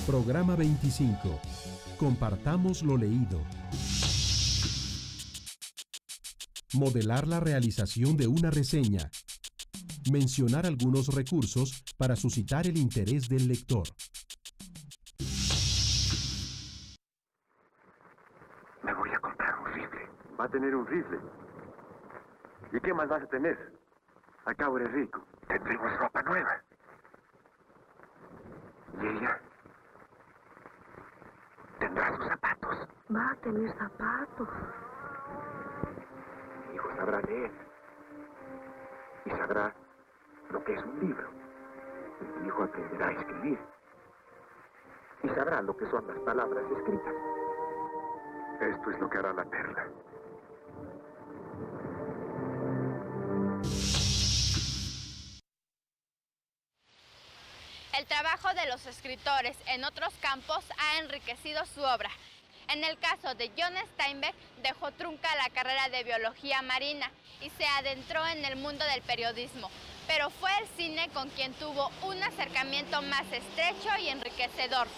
Programa 25. Compartamos lo leído. Modelar la realización de una reseña. Mencionar algunos recursos para suscitar el interés del lector. Me voy a comprar un rifle. ¿Va a tener un rifle? ¿Y qué más vas a tener? Acabo eres rico. Tendremos ropa nueva. ¿Y ella? Tendrá sus zapatos. Va a tener zapatos. Mi hijo sabrá leer. Y sabrá lo que es un libro. Y mi hijo aprenderá a escribir. Y sabrá lo que son las palabras escritas. Esto es lo que hará la perla. El trabajo de los escritores en otros campos ha enriquecido su obra. En el caso de John Steinbeck, dejó trunca la carrera de biología marina y se adentró en el mundo del periodismo. Pero fue el cine con quien tuvo un acercamiento más estrecho y enriquecedor.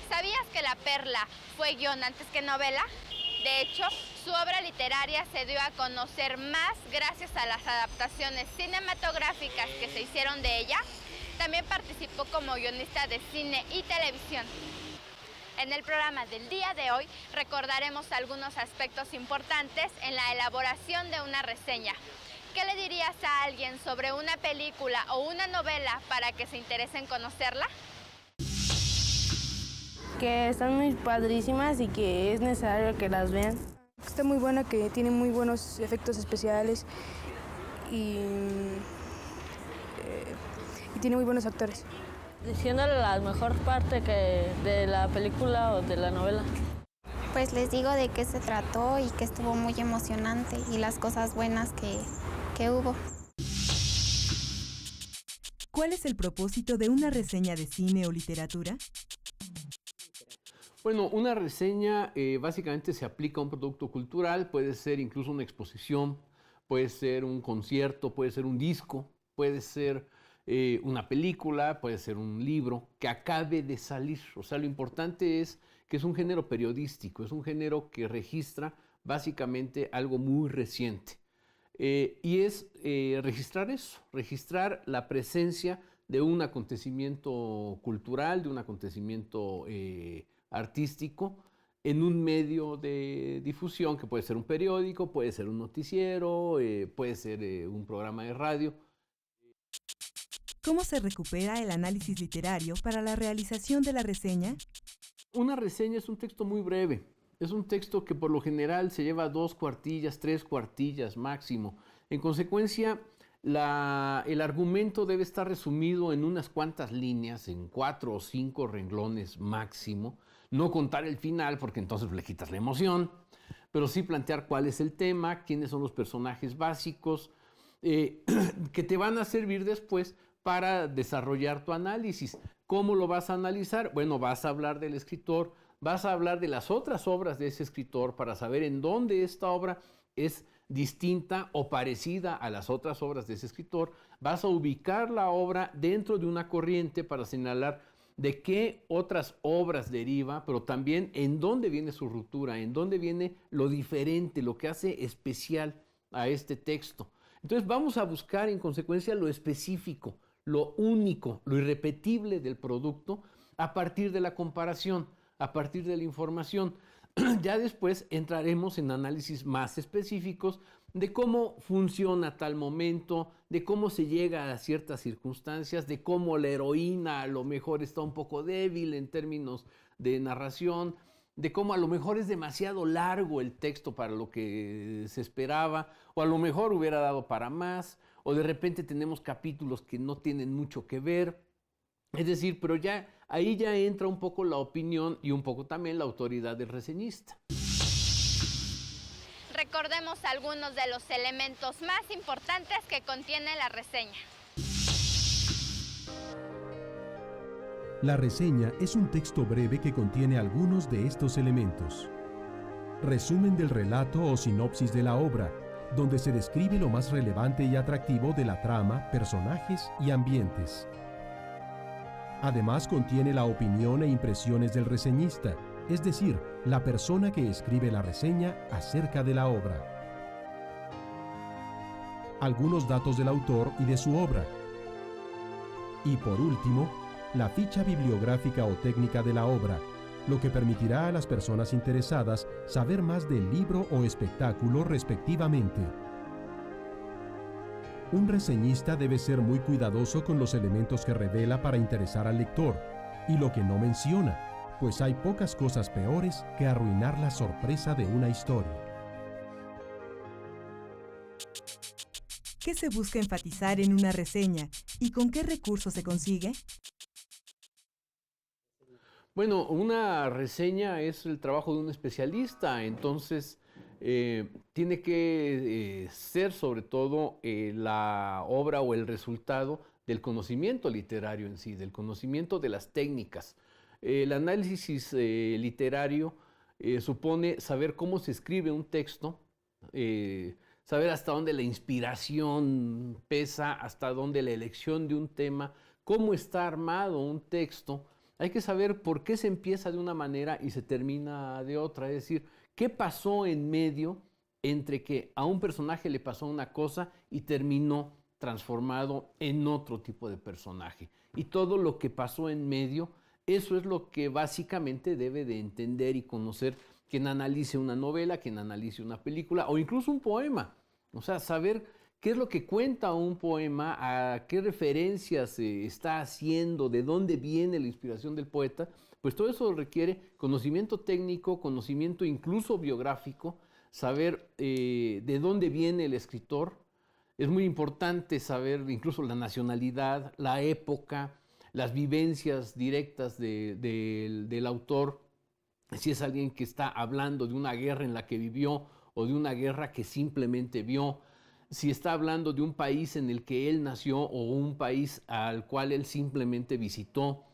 ¿Sabías que La Perla fue guión antes que novela? De hecho, su obra literaria se dio a conocer más gracias a las adaptaciones cinematográficas que se hicieron de ella. También participó como guionista de cine y televisión. En el programa del día de hoy recordaremos algunos aspectos importantes en la elaboración de una reseña. ¿Qué le dirías a alguien sobre una película o una novela para que se interese en conocerla? Que están muy padrísimas y que es necesario que las vean. Está muy buena, que tiene muy buenos efectos especiales y tiene muy buenos actores. Diciéndole la mejor parte de la película o de la novela. Pues les digo de qué se trató y que estuvo muy emocionante y las cosas buenas que hubo. ¿Cuál es el propósito de una reseña de cine o literatura? Bueno, una reseña básicamente se aplica a un producto cultural, puede ser incluso una exposición, puede ser un concierto, puede ser un disco, puede ser una película, puede ser un libro que acabe de salir. O sea, lo importante es que es un género periodístico, es un género que registra básicamente algo muy reciente. Y es registrar eso, registrar la presencia de un acontecimiento cultural, de un acontecimiento artístico en un medio de difusión que puede ser un periódico, puede ser un noticiero, puede ser un programa de radio. ¿Cómo se recupera el análisis literario para la realización de la reseña? Una reseña es un texto muy breve. Es un texto que por lo general se lleva 2 cuartillas, 3 cuartillas máximo. En consecuencia, el argumento debe estar resumido en unas cuantas líneas, en 4 o 5 renglones máximo. No contar el final porque entonces le quitas la emoción, pero sí plantear cuál es el tema, quiénes son los personajes básicos, que te van a servir después para desarrollar tu análisis. ¿Cómo lo vas a analizar? Bueno, vas a hablar del escritor, vas a hablar de las otras obras de ese escritor para saber en dónde esta obra es distinta o parecida a las otras obras de ese escritor. Vas a ubicar la obra dentro de una corriente para señalar de qué otras obras deriva, pero también en dónde viene su ruptura, en dónde viene lo diferente, lo que hace especial a este texto. Entonces vamos a buscar en consecuencia lo específico, lo único, lo irrepetible del producto a partir de la comparación, a partir de la información. ya después entraremos en análisis más específicos de cómo funciona tal momento, de cómo se llega a ciertas circunstancias, de cómo la heroína a lo mejor está un poco débil en términos de narración, de cómo a lo mejor es demasiado largo el texto para lo que se esperaba, o a lo mejor hubiera dado para más, o de repente tenemos capítulos que no tienen mucho que ver. Es decir, pero ya ahí ya entra un poco la opinión y un poco también la autoridad del reseñista. Recordemos algunos de los elementos más importantes que contiene la reseña. La reseña es un texto breve que contiene algunos de estos elementos. Resumen del relato o sinopsis de la obra, donde se describe lo más relevante y atractivo de la trama, personajes y ambientes. Además contiene la opinión e impresiones del reseñista, es decir, la persona que escribe la reseña acerca de la obra. Algunos datos del autor y de su obra. Y por último, la ficha bibliográfica o técnica de la obra, lo que permitirá a las personas interesadas saber más del libro o espectáculo respectivamente. Un reseñista debe ser muy cuidadoso con los elementos que revela para interesar al lector y lo que no menciona, pues hay pocas cosas peores que arruinar la sorpresa de una historia. ¿Qué se busca enfatizar en una reseña y con qué recursos se consigue? Bueno, una reseña es el trabajo de un especialista, entonces tiene que ser sobre todo la obra o el resultado del conocimiento literario en sí, del conocimiento de las técnicas. El análisis literario supone saber cómo se escribe un texto, saber hasta dónde la inspiración pesa, hasta dónde la elección de un tema, cómo está armado un texto. Hay que saber por qué se empieza de una manera y se termina de otra. Es decir, qué pasó en medio entre que a un personaje le pasó una cosa y terminó transformado en otro tipo de personaje. Y todo lo que pasó en medio, eso es lo que básicamente debe de entender y conocer quien analice una novela, quien analice una película o incluso un poema. O sea, saber qué es lo que cuenta un poema, a qué referencias se está haciendo, de dónde viene la inspiración del poeta, pues todo eso requiere conocimiento técnico, conocimiento incluso biográfico, saber de dónde viene el escritor. Es muy importante saber incluso la nacionalidad, la época, las vivencias directas del autor, si es alguien que está hablando de una guerra en la que vivió o de una guerra que simplemente vio, si está hablando de un país en el que él nació o un país al cual él simplemente visitó.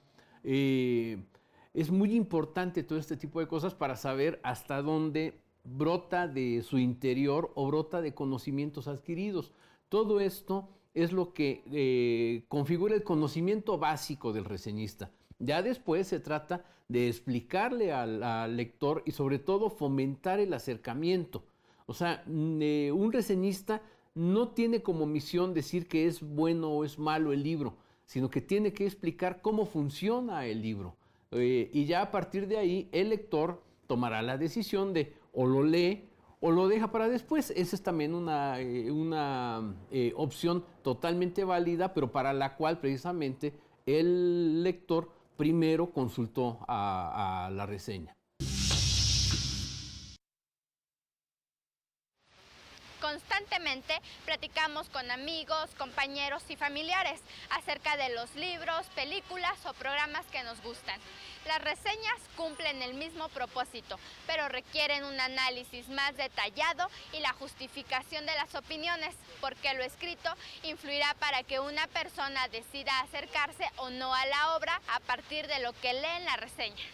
Es muy importante todo este tipo de cosas para saber hasta dónde brota de su interior o brota de conocimientos adquiridos. Todo esto es lo que configura el conocimiento básico del reseñista. Ya después se trata de explicarle al lector y sobre todo fomentar el acercamiento. O sea, un reseñista no tiene como misión decir que es bueno o es malo el libro, sino que tiene que explicar cómo funciona el libro. Y ya a partir de ahí el lector tomará la decisión de o lo lee o lo deja para después. Esa es también una opción totalmente válida, pero para la cual precisamente el lector primero consultó a la reseña. Constantemente platicamos con amigos, compañeros y familiares acerca de los libros, películas o programas que nos gustan. Las reseñas cumplen el mismo propósito, pero requieren un análisis más detallado y la justificación de las opiniones, porque lo escrito influirá para que una persona decida acercarse o no a la obra a partir de lo que lee en la reseña.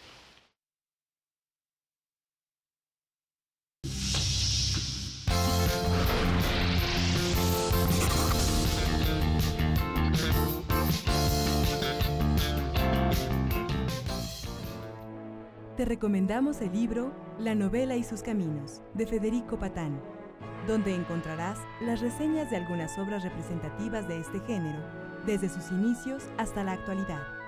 Te recomendamos el libro La novela y sus caminos, de Federico Patán, donde encontrarás las reseñas de algunas obras representativas de este género, desde sus inicios hasta la actualidad.